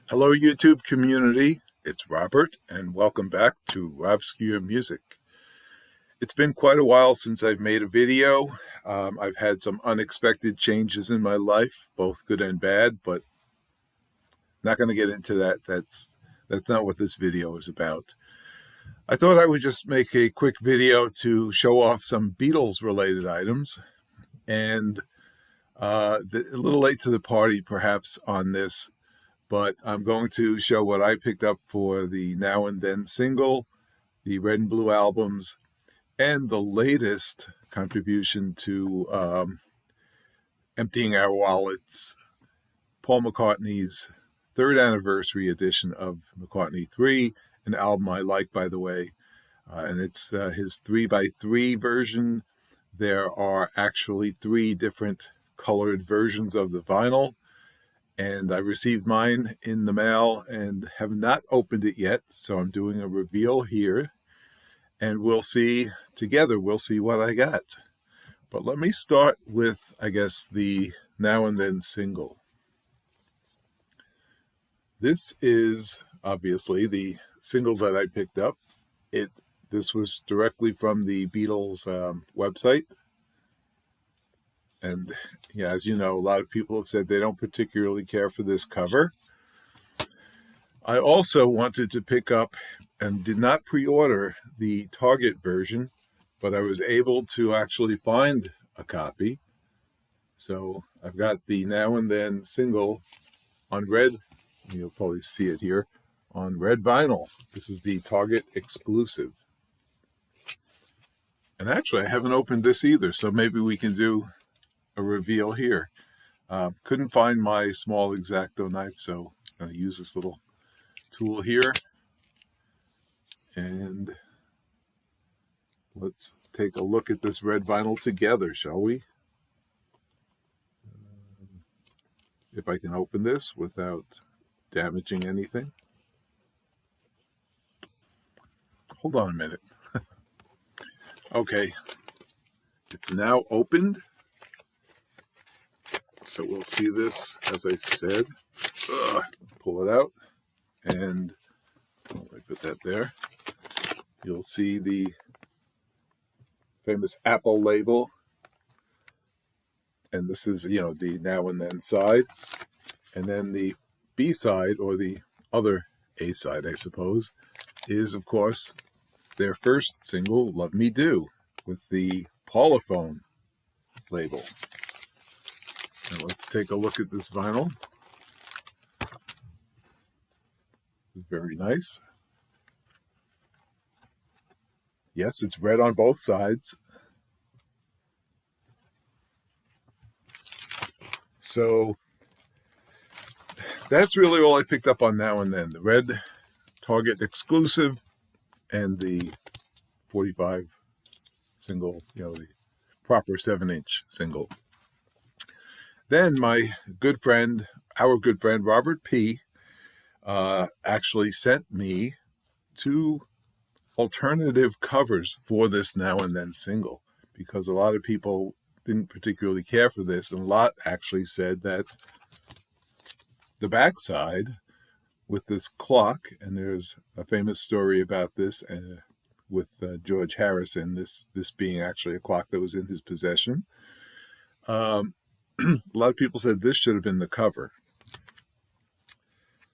Hello YouTube community, it's Robert and welcome back to RobScure Music. It's been quite a while since I've made a video. I've had some unexpected changes in my life, both good and bad, but not going to get into that. That's not what this video is about. I thought I would just make a quick video to show off some Beatles related items, and a little late to the party perhaps on this, but I'm going to show what I picked up for the Now and Then single, the Red and Blue albums, and the latest contribution to Emptying Our Wallets, Paul McCartney's 3rd anniversary edition of McCartney III, an album I like, by the way, and it's his 3x3 version. There are actually 3 different colored versions of the vinyl, and I received mine in the mail and have not opened it yet, so I'm doing a reveal here, and we'll see what I got. But let me start with, I guess, the Now and Then single. This is obviously the single that I picked up. This was directly from the Beatles website. And yeah, as you know, a lot of people have said they don't particularly care for this cover. I also wanted to pick up and did not pre-order the Target version, but I was able to actually find a copy. So I've got the Now and Then single on red, you'll probably see it here, on red vinyl. This is the Target exclusive. And actually, I haven't opened this either, so maybe we can do a reveal here. Couldn't find my small X-Acto knife, so I'm going to use this little tool here. And let's take a look at this red vinyl together, shall we? If I can open this without damaging anything. Hold on a minute. Okay, it's now opened. So we'll see this, as I said. Pull it out, and let me put that there. You'll see the famous Apple label, and this is, the Now and Then side, and then the B side, or the other A side, I suppose, is of course their first single, Love Me Do, with the Parlophone label. Now let's take a look at this vinyl. It's very nice. Yes, it's red on both sides. So that's really all I picked up on Now and Then. The red Target exclusive and the 45 single, the proper 7-inch single. Then our good friend Robert P. actually sent me 2 alternative covers for this Now and Then single, because a lot of people didn't particularly care for this, and a lot actually said that the backside with this clock, and there's a famous story about this with George Harrison, this being actually a clock that was in his possession. A lot of people said this should have been the cover.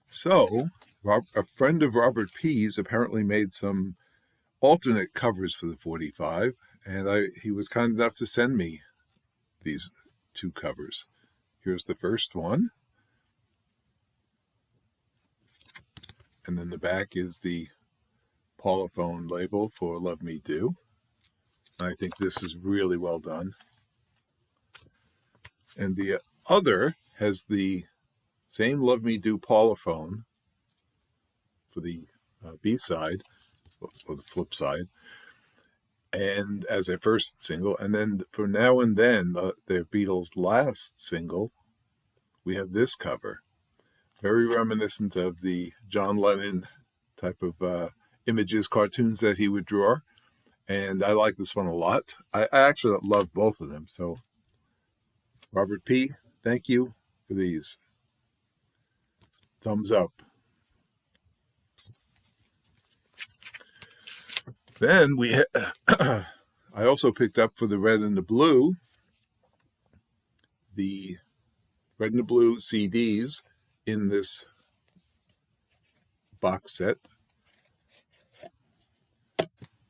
So a friend of Robert P.'s apparently made some alternate covers for the 45, and he was kind enough to send me these 2 covers. Here's the first one, and then the back is the Parlophone label for Love Me Do. And I think this is really well done. And the other has the same Love Me Do Parlophone for the B side, or the flip side, and as their first single. And then for Now and Then, their Beatles' last single, we have this cover. Very reminiscent of the John Lennon type of images, cartoons that he would draw. And I like this one a lot. I actually love both of them. So, Robert P., thank you for these. Thumbs up. Then I also picked up for the red and the blue, the red and the blue CDs in this box set.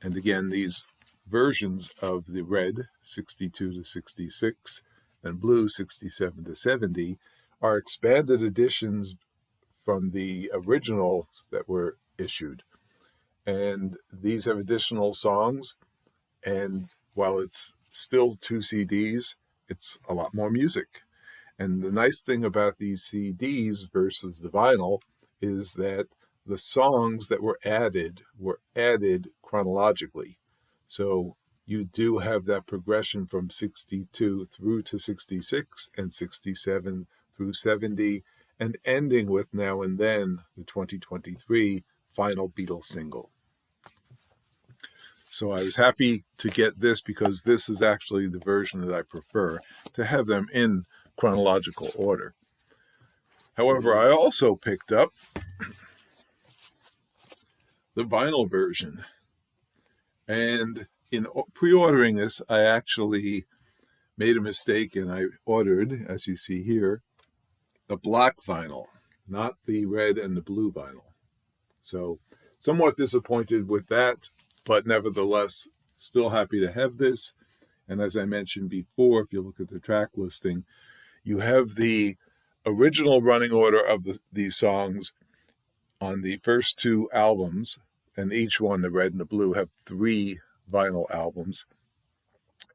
And again, these versions of the red 62 to 66 and blue 67 to 70 are expanded editions from the originals that were issued. And these have additional songs. And while it's still 2 CDs, it's a lot more music. And the nice thing about these CDs versus the vinyl is that the songs that were added chronologically. So you do have that progression from 62 through to 66 and 67 through 70 and ending with Now and Then, the 2023 final Beatles single. So I was happy to get this because this is actually the version that I prefer, to have them in chronological order. However, I also picked up the vinyl version. And in pre-ordering this, I actually made a mistake and I ordered, as you see here, the black vinyl, not the red and the blue vinyl. So somewhat disappointed with that, but nevertheless, still happy to have this. And as I mentioned before, if you look at the track listing, you have the original running order of these songs on the first 2 albums, and each one, the red and the blue, have 3 vinyl albums.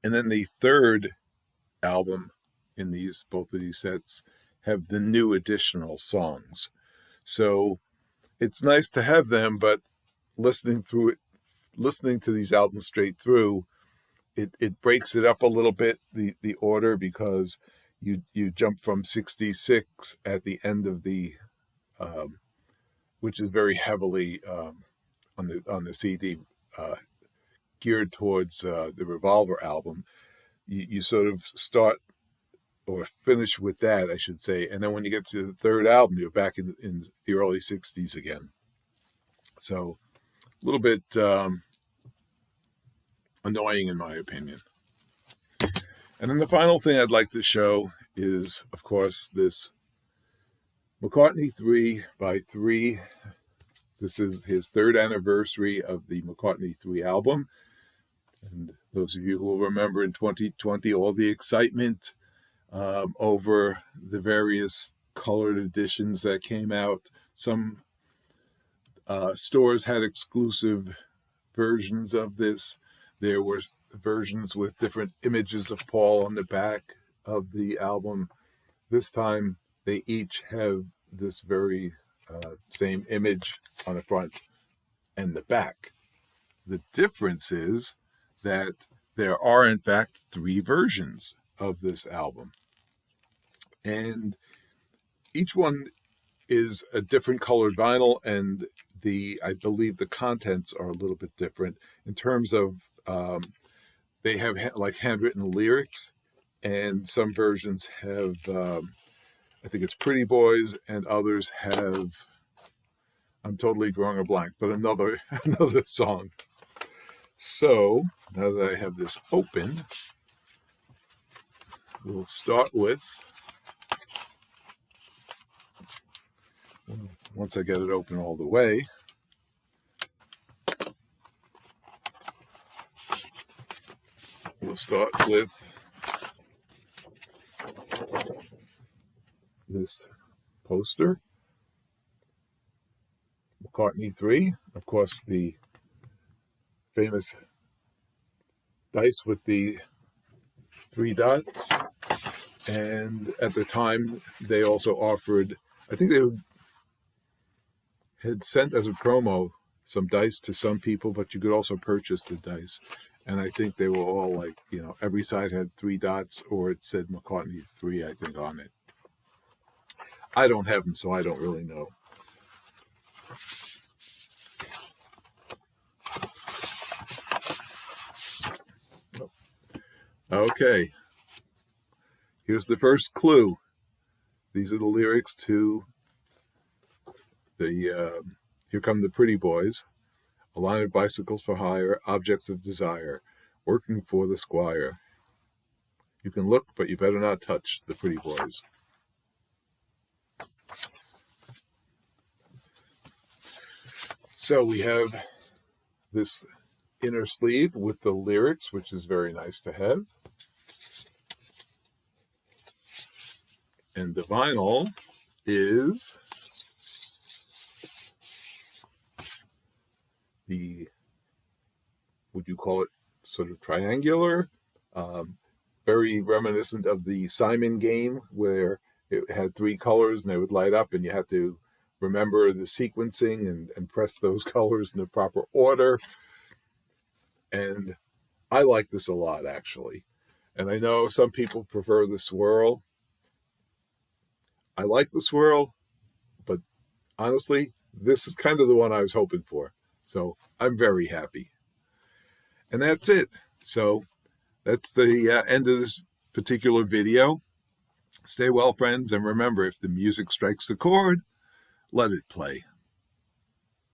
And then the third album in both of these sets have the new additional songs. So it's nice to have them, but listening to these albums straight through, it breaks it up a little bit, the order, because you jump from 66 at the end of the which is very heavily on the CD geared towards the Revolver album. You sort of start or finish with that, I should say, and then when you get to the third album, you're back in the early 60s again. So a little bit annoying in my opinion. And then the final thing I'd like to show is, of course, this McCartney III by 3. This is his 3rd anniversary of the McCartney III album. And those of you who will remember in 2020, all the excitement over the various colored editions that came out. Some stores had exclusive versions of this. There were versions with different images of Paul on the back of the album. This time, they each have this very same image on the front and the back. The difference is that there are, in fact, 3 versions of this album. And each one is a different colored vinyl, and I believe the contents are a little bit different in terms of they have like handwritten lyrics, and some versions have I think it's Pretty Boys, and others have, I'm totally drawing a blank, but another song. So now that I have this open, we'll start with, once I get it open all the way, we'll start with this poster, McCartney III, of course, the famous dice with the 3 dots. And at the time, they also offered, I think they had sent as a promo some dice to some people, but you could also purchase the dice. And I think they were all like, every side had 3 dots, or it said McCartney III, I think, on it. I don't have them, so I don't really know. Okay, here's the first clue. These are the lyrics to the Here Come the Pretty Boys. A line of bicycles for hire, objects of desire, working for the squire. You can look, but you better not touch the pretty boys. So we have this inner sleeve with the lyrics, which is very nice to have. And the vinyl is the, would you call it sort of triangular? Very reminiscent of the Simon game, where it had three colors and they would light up and you had to remember the sequencing and press those colors in the proper order. And I like this a lot, actually. And I know some people prefer the swirl. I like the swirl, but honestly, this is kind of the one I was hoping for. So I'm very happy. And that's it. So that's the end of this particular video. Stay well, friends, and remember, if the music strikes a chord, let it play.